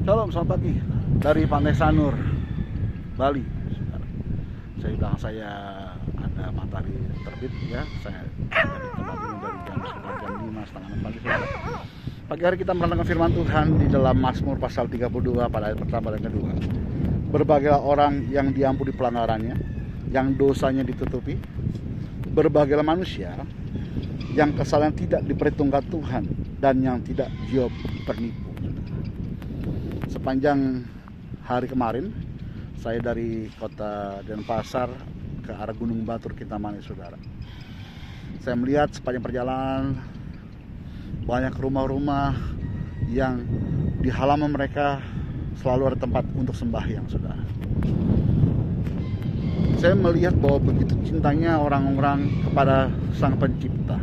Shalom, selamat pagi dari Pantai Sanur, Bali. Saya bilang saya ada matahari terbit ya. Saya ada di tempat ini dari jam sekitar jam 5, setengah 6 pagi. Pagi hari kita merenungkan firman Tuhan di dalam Mazmur pasal 32 pada ayat pertama dan kedua. Berbahagialah orang yang diampuni pelanggarannya, yang dosanya ditutupi. Berbahagialah manusia yang kesalahan tidak diperhitungkan Tuhan dan yang tidak Hiob ternipu. Sepanjang hari kemarin, saya dari kota Denpasar ke arah Gunung Batur Kintamani, saudara. Saya melihat sepanjang perjalanan banyak rumah-rumah yang di halaman mereka selalu ada tempat untuk sembahyang, saudara. Saya melihat bahwa begitu cintanya orang-orang kepada Sang Pencipta.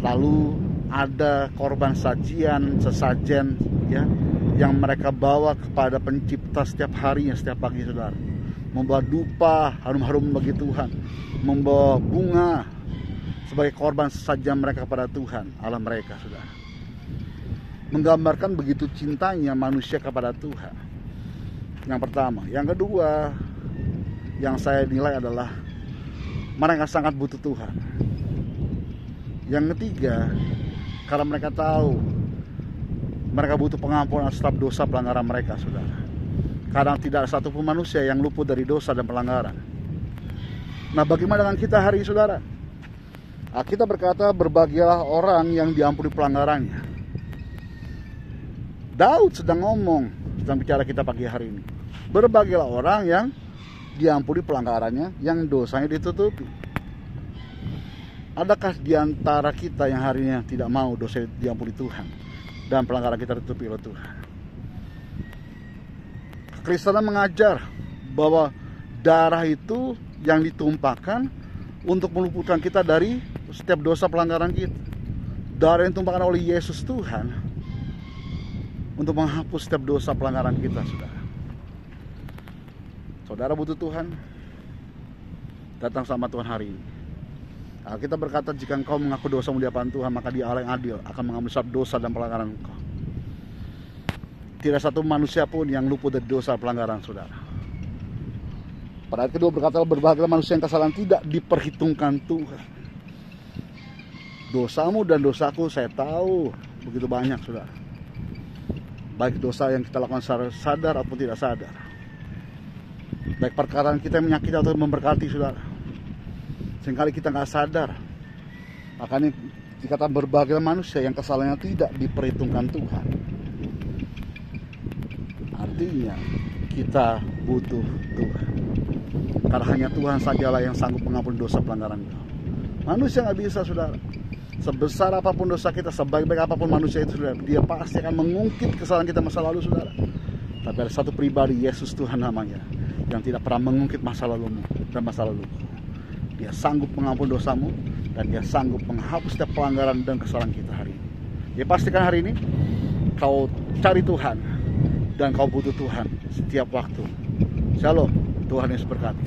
Lalu ada korban sajian, sesajen ya, yang mereka bawa kepada Pencipta setiap harinya, setiap pagi, saudara. Membawa dupa harum-harum bagi Tuhan, membawa bunga sebagai korban sesajen mereka kepada Tuhan Allah mereka, saudara. Menggambarkan begitu cintanya manusia kepada Tuhan. Yang pertama. Yang kedua, yang saya nilai adalah mereka sangat butuh Tuhan. Yang ketiga, karena mereka tahu mereka butuh pengampunan setiap dosa pelanggaran mereka, saudara. Kadang tidak ada satupun manusia yang luput dari dosa dan pelanggaran. Nah, bagaimana dengan kita hari ini, saudara? Kita berkata, berbahagialah orang yang diampuni pelanggarannya. Daud sedang bicara kita pagi hari ini. Berbahagialah orang yang diampuni pelanggarannya, yang dosanya ditutupi. Adakah di antara kita yang hari ini tidak mau dosa diampuni Tuhan dan pelanggaran kita ditutupi oleh Tuhan? Kekristenan mengajar bahwa darah itu yang ditumpahkan untuk meluputkan kita dari setiap dosa pelanggaran kita. Darah yang ditumpahkan oleh Yesus Tuhan untuk menghapus setiap dosa pelanggaran kita, saudara. Saudara butuh Tuhan? Datang sama Tuhan hari ini. Kita berkata, jika engkau mengaku dosamu di hadapan Tuhan, maka Dia Allah yang adil akan mengambil setiap dosa dan pelanggaran engkau. Tidak satu manusia pun yang luput dari dosa pelanggaran, saudara. Pada ayat kedua berkata, berbahagialah manusia yang kesalahan tidak diperhitungkan Tuhan. Dosamu dan dosaku saya tahu begitu banyak, saudara. Baik dosa yang kita lakukan secara sadar ataupun tidak sadar. Baik perkataan kita yang menyakiti atau memberkati, saudara. Seringkali kita nggak sadar. Makanya dikatakan berbahagialah manusia yang kesalahannya tidak diperhitungkan Tuhan. Artinya kita butuh Tuhan. Karena hanya Tuhan sajalah yang sanggup mengampuni dosa pelanggaran kita. Manusia nggak bisa, saudara. Sebesar apapun dosa kita, sebaik-baik apapun manusia itu, saudara, dia pasti akan mengungkit kesalahan kita masa lalu, saudara. Tapi ada satu pribadi, Yesus Tuhan namanya, yang tidak pernah mengungkit masa lalumu dan masa laluku. Dia sanggup mengampuni dosamu dan Dia sanggup menghapus setiap pelanggaran dan kesalahan kita hari ini. Ya, pastikan hari ini kau cari Tuhan dan kau butuh Tuhan setiap waktu. Shalom, Tuhan Yesus berkati.